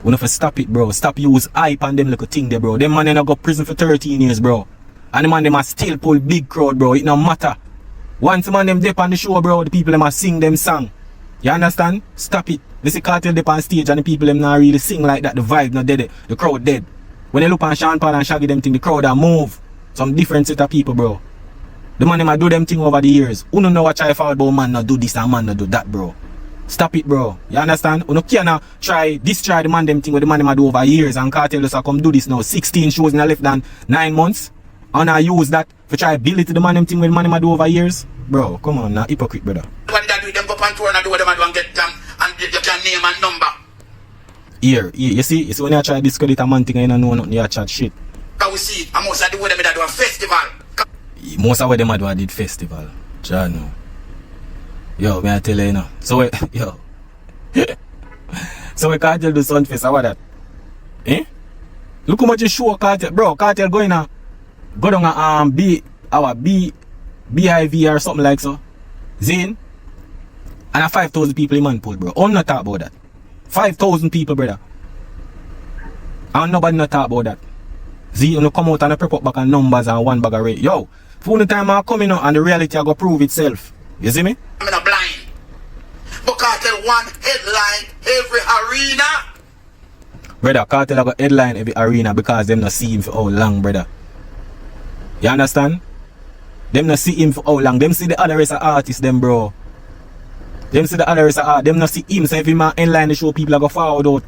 We have to stop it, bro. Stop use hype on them little thing there, bro. Them man they go prison for 13 years, bro. And the man them a still pull big crowd, bro. It no matter. Once the man them dip on the show, bro, the people them a sing them song. You understand? Stop it. They see Kartel dip on stage and the people them not really sing like that. The vibe not dead. The crowd dead. When they look on Sean Paul and Shaggy them thing, the crowd a move. Some different set of people, bro. The man them a do them thing over the years. Who don't know what try forward about man not do this and man not do that, bro. Stop it, bro. You understand? You can't try destroy the man them thing with the man them a do over years and Kartel just a come do this now. 16 shows in a less than 9 months. And I use that for try build it to the man them thing with the man them a do over years. Bro, come on now, hypocrite, brother. What did I do? Them go on tour and do what them a do and get them and you can name and number. Here, you see when you try to discredit a man thing and you don't know nothing, you chat shit. Can we see it? And most of the way them a do a festival. Most of what them a do a did festival. John. Yo, may I tell you now. So yo. So we Kartel do Sunfest, how about that? Eh? Look how much you show Kartel. Bro, Kartel going to go down a BIV or something like so. Zane. And a 5,000 people in man pull, bro. I'm not talk about that. 5,000 people, brother. And nobody not talk about that. See, you come out and prep up back on numbers and one bag of rate. Yo, for the time I come in and the reality I go prove itself. You see me? I'm not blind. But Kartel one headline every arena. Brother, Kartel got headline every arena because them not see him for how long, brother. You understand? Them not see him for how long. Them see the other rest of artists, them, bro. Them see the other rest of art. Them not see him. So if him headline the show, people are go forward out.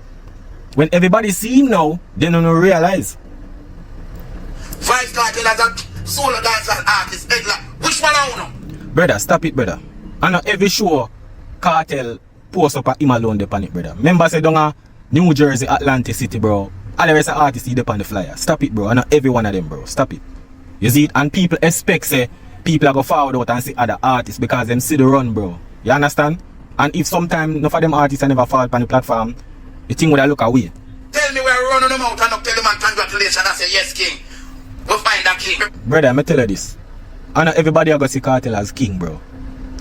When everybody see him now, they don't realize. Five Kartel as a solo dancehall artist headline. Which one I know? Brother, stop it, brother. And every show, Kartel post up a him alone depon it, brother. Remember say down a New Jersey, Atlantic City, bro. All the rest of artists see depon the flyer. Stop it, bro. And every one of them, bro. Stop it. You see it? And people expect say people are go forward out and see other artists because them see the run, bro. You understand? And if sometime enough of them artists never fall on the platform, the thing would look away. Tell me we're running them out and not tell the man congratulations and say yes, king. We'll find that king. Brother, me tell you this. And not everybody are going to see Kartel as king, bro.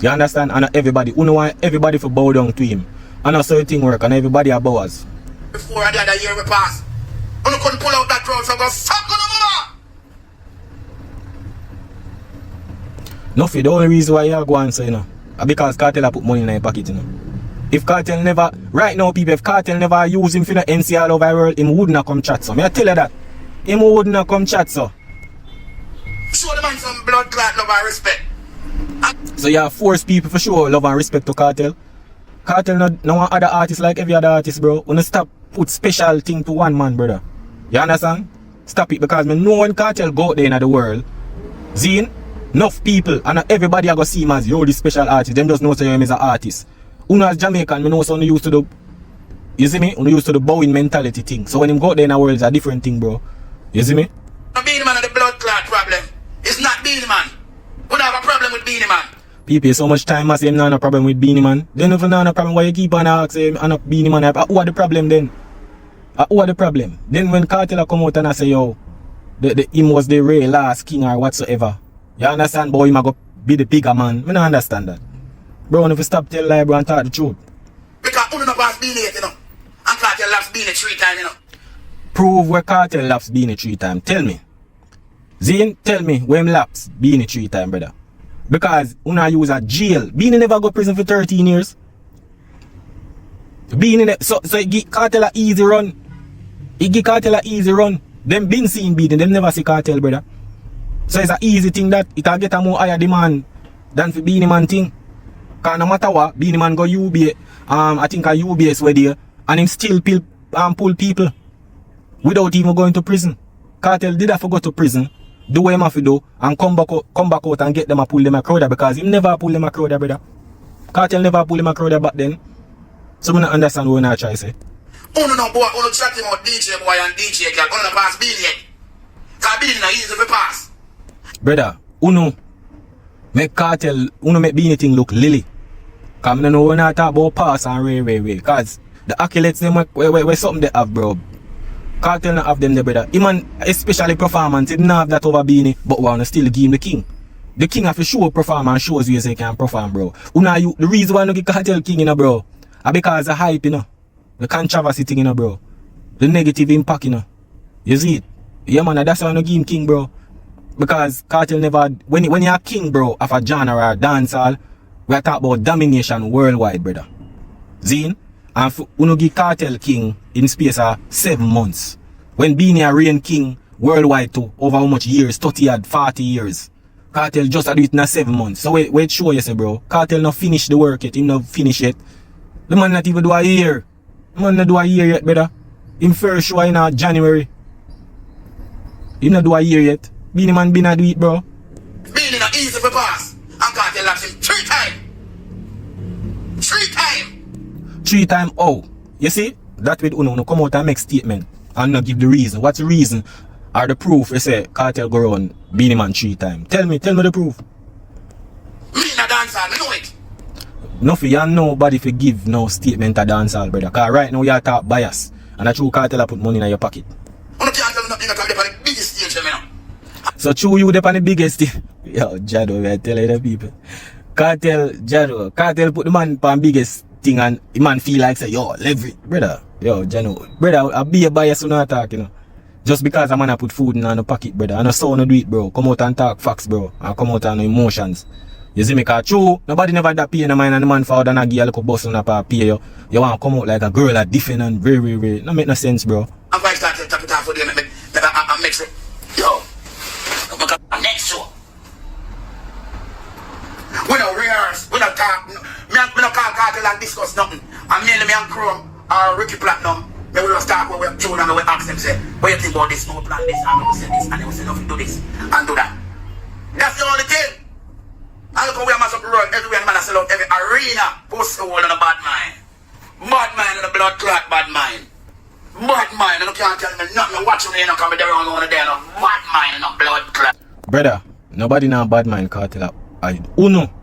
You understand? And not everybody. You know why everybody for bow down to him. And not so thing work and everybody are bowers. Before the other year we pass, you couldn't pull out that crowd so go suck on the NUFFY, the only reason why you go and say, you know, because Kartel have put money in your pocket, you know. If Kartel never, right now people, if Kartel never use him for the MC all over the world, him would not come chat, so. I tell you that. Him would not come chat, so. Show the man some blood clot love and respect. So you have force people for sure love and respect to Kartel. Kartel no want other artists like every other artist, bro. When you stop put special thing to one man, brother. You understand? Stop it because I know when Kartel go out there in the world, Zine, enough people and everybody are gonna see him as yo this special artist. Them just know say him as an artist. Uno as Jamaican, me know so used to the, you see me? Uno used to the bowing mentality thing. So when him go out there in the world, it's a different thing, bro. You see me? Beanie Man and the blood clot problem. It's not Beanie Man. We don't have a problem with Beanie Man. People so much time as him not a problem with Beanie Man. Then if not a problem, why you keep on asking him and not Beanie Man? Who are the problem then? Who are the problem? Then when Kartel come out and I say yo, him was the real last king or whatsoever. You understand, boy, him a go be the bigger man. I don't understand that. Bro, if you stop tell lie, bro, and talk the truth. Because who don't pass Beanie yet, you know? And Kartel loves Beanie 3 times, you know? Prove where Kartel laps Beanie 3 times. Tell me. Zane, tell me where him laps Beanie 3 times, brother. Because una use a jail. Beanie never go prison for 13 years. Beanie so he give Kartel a easy run. He give Kartel a easy run. Them been seen Beanie, them never see Kartel, brother. So it's an easy thing that it'll get a more higher demand than for Beanie Man thing. Cause no matter what, Beanie Man go UBA, I think a UBS where there, and him still pull people without even going to prison. Kartel did have to go to prison, do what him have to do, and come back out and get them a pull them a crowder because him never pull them a crowder, brother. Kartel never pull them a crowder back then. So I don't understand what I try to say. Oh no boy, oh no chatting about DJ boy and DJ girl, oh no pass Beanie yet. Cause Beanie not easy to pass. Brother, Uno make Kartel, Uno make Beanie thing look lily. Cause I don't know when I talk about pass and way. Cause the accolades them where something they have, bro. Kartel not have them there, brother. Even especially performance, he didn't have that over Beanie, but wanna still give him the king. The king have to show performance shows you say he can perform, bro. The reason why I don't give Kartel king, you know, bro, are because of hype, you know. The controversy thing, you know, bro. The negative impact, you know. You see it? Yeah, man, that's why I don't give him king, bro. Because Kartel never, when you're a king, bro, of a genre or dancehall, we're talking about domination worldwide, brother. Zine? And we don't give Kartel king in space of 7 months. When Beanie reign king worldwide too, over how much years? 30 odd, 40 years. Kartel just do it in 7 months. So wait show you say, bro. Kartel not finish the work yet. Him not finish yet. The man not even do a year. The man not do a year yet, brother. Him first show in January. Him not do a year yet. Beanie man been a do it, bro. Beanie not easy for pass. And Kartel laps him 3 times. 3 times. 3 times, oh. You see? That with Uno come out and make statement and not give the reason. What's the reason? Or the proof you say Kartel go on Beanie man 3 times. Tell me the proof. Me not dancehall, me know it. Nuffy, you nobody for give no statement to dancehall, brother. Cause right now you talk bias. And a true Kartel put money in your pocket. You can't tell me nothing that I'm on the biggest stage, you know. So true you up on the biggest thing. Yo, Jado, I tell you the people. Kartel put the man on biggest thing and the man feel like say, yo, leverage, brother. Yo, Jano, brother, I'll be a bias when I talk, you know. Just because a man put food in the pocket, brother. And a son do it, bro. Come out and talk facts, bro. And come out and emotions. You see me, cause true, nobody never that pay in the mind and the man for and give a little bus on a pay you. You want to come out like a girl that different and very, no make no sense, bro. I'm going to start to tap it off for them and mix it. Yo, next show. We don't rehearse, we don't talk. Me don't call Kartel and discuss nothing. And me and Chrome or Ricky Platinum, we will start when we're children and we ask them, say, what do you think about this? No plan this, and we will say this, and they will say nothing, do this, and do that. That's the only thing. And look how we mass up the road, everywhere man sell out every arena, post the world on a bad mind. Bad mind and a blood clot bad mind. Bad mind, and you can't tell me nothing, watch me, you know, come there on one of them, bad mind and a blood clot. Brother, nobody now bad mind Kartel. Uno.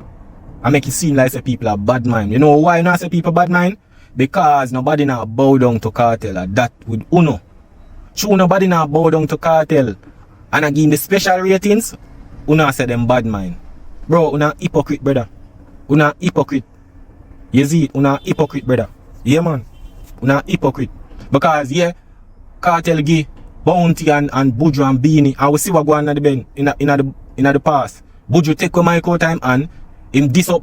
I make it seem like say people are bad mind. You know why not say people bad mind? Because nobody now bow down to Kartel. That with Uno. True, nobody now bow down to Kartel. And I give him the special ratings. Uno say them bad mind. Bro, Uno hypocrite, brother. Uno hypocrite. You see it? Uno hypocrite, brother. Yeah, man. Uno hypocrite. Because, yeah, Kartel give Bounty and Buju and Beanie. And we see what going on the bend in the past. Buju take a mic out time and him diss up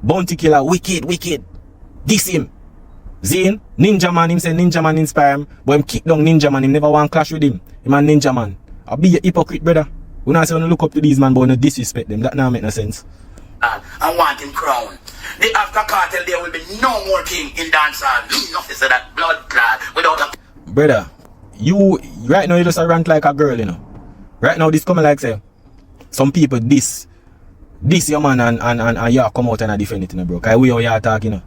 Bounty Killer wicked. Diss him. Zine, Ninja Man, him say Ninja Man inspire him, but him kick down Ninja Man, him never want clash with him. Him a Ninja Man. I'll be a hypocrite, brother. We not say when you look up to these man, but when you disrespect them, that now make no sense. I want him crown. The after Kartel there will be no more king in dancehall. Enough is that blood clot without a... Brother, you right now you just a rant like a girl, you know. Right now this coming like say some people this your man and you come out and I defend it, you know, bro. Cause we how you talk, you know.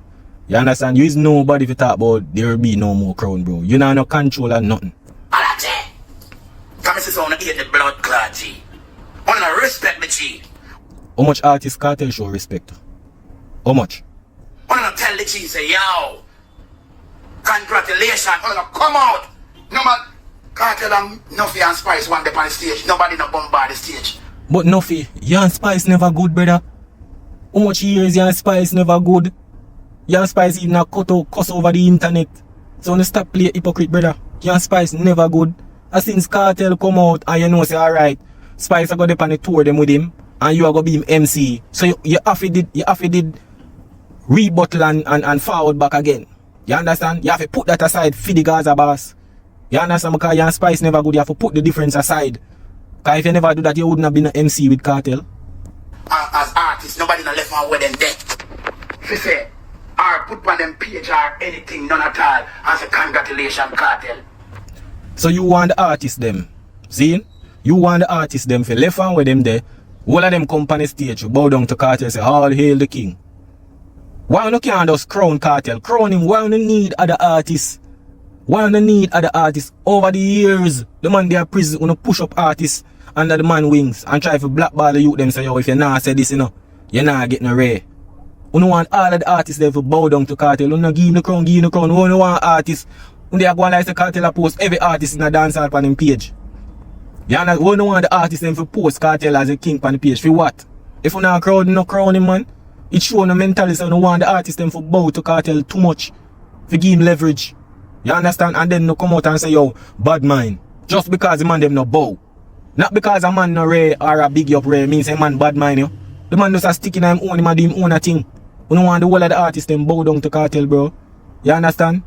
You understand? You is nobody to talk about there will be no more crown, bro. You know no control and nothing. Alache! Come and say so I hate the blood clot, G. I wanna respect the G. How much artist Kartel show respect? How much? I wanna tell the G, say, yo, congratulations, I wanna come out. No man, Kartel and Nuffy and Spice one day on the stage. Nobody not bombard the stage. But Nuffy, you and Spice never good, brother. How much years you and Spice never good? You and Spice even a cuss over the internet. So when you stop play hypocrite, brother. You and Spice never good. And since Kartel come out and you know say alright, Spice are going to on the tour them with him and you are going to be him MC. So you have to did rebuttal and forward back again. You understand? You have to put that aside for the Gaza boss. You understand? Because you and Spice never good. You have to put the difference aside. Because if you never do that, you wouldn't have been an MC with Kartel. As artists, nobody not left one with them dead. She say, or put on them page or anything, none at all. As a congratulations, Kartel. So you want the artists them, see? You want the artists them for left hand with them there. All of them come on the stage, you bow down to Kartel, say, all hail the king. Why you can't just crown Kartel? Crown him, why you need other artists? Why you need other artists? Over the years, the man they are prison, you push up artists under the man wings and try to blackball the youth them, say, yo, if you not say this, you know, you're not getting a ray. You don't want all of the artists there to bow down to Kartel. You don't give him the crown, You don't want artists. When they are going like the Kartel post every artist in a dancehall on him page. You don't want the artists them to post Kartel as a king on the page. For what? If you not crowd, no crown him, man. It show no mentality, so you don't want the artists them to bow to Kartel too much. To give him leverage. You understand? And then no come out and say, yo, bad mind. Just because the man them no bow. Not because a man no rare or a big up rare means a man bad mind, yo. The man just a stick in him own, him a do him own a thing. We don't want the whole of the artists them bow down to Kartel, bro. You understand?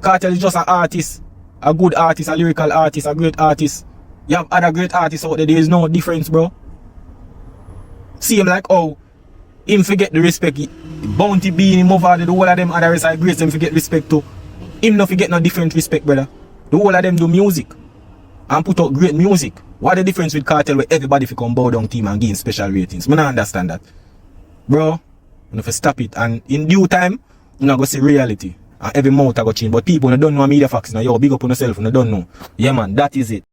Kartel is just an artist. A good artist, a lyrical artist, a great artist. You have other great artists out there. There is no difference, bro. See him like, oh, him forget the respect. Bounty being him over the whole of them other side greats them forget respect too. Him no forget no different respect, brother. The whole of them do music and put out great music. What the difference with Kartel where everybody fi come bow down team and gain special ratings? I don't understand that. Bro, you have to stop it. And in due time, you know go see reality. And every mouth I go change. But people don't know media facts now. Yo, big up on yourself and don't know. Yeah man, that is it.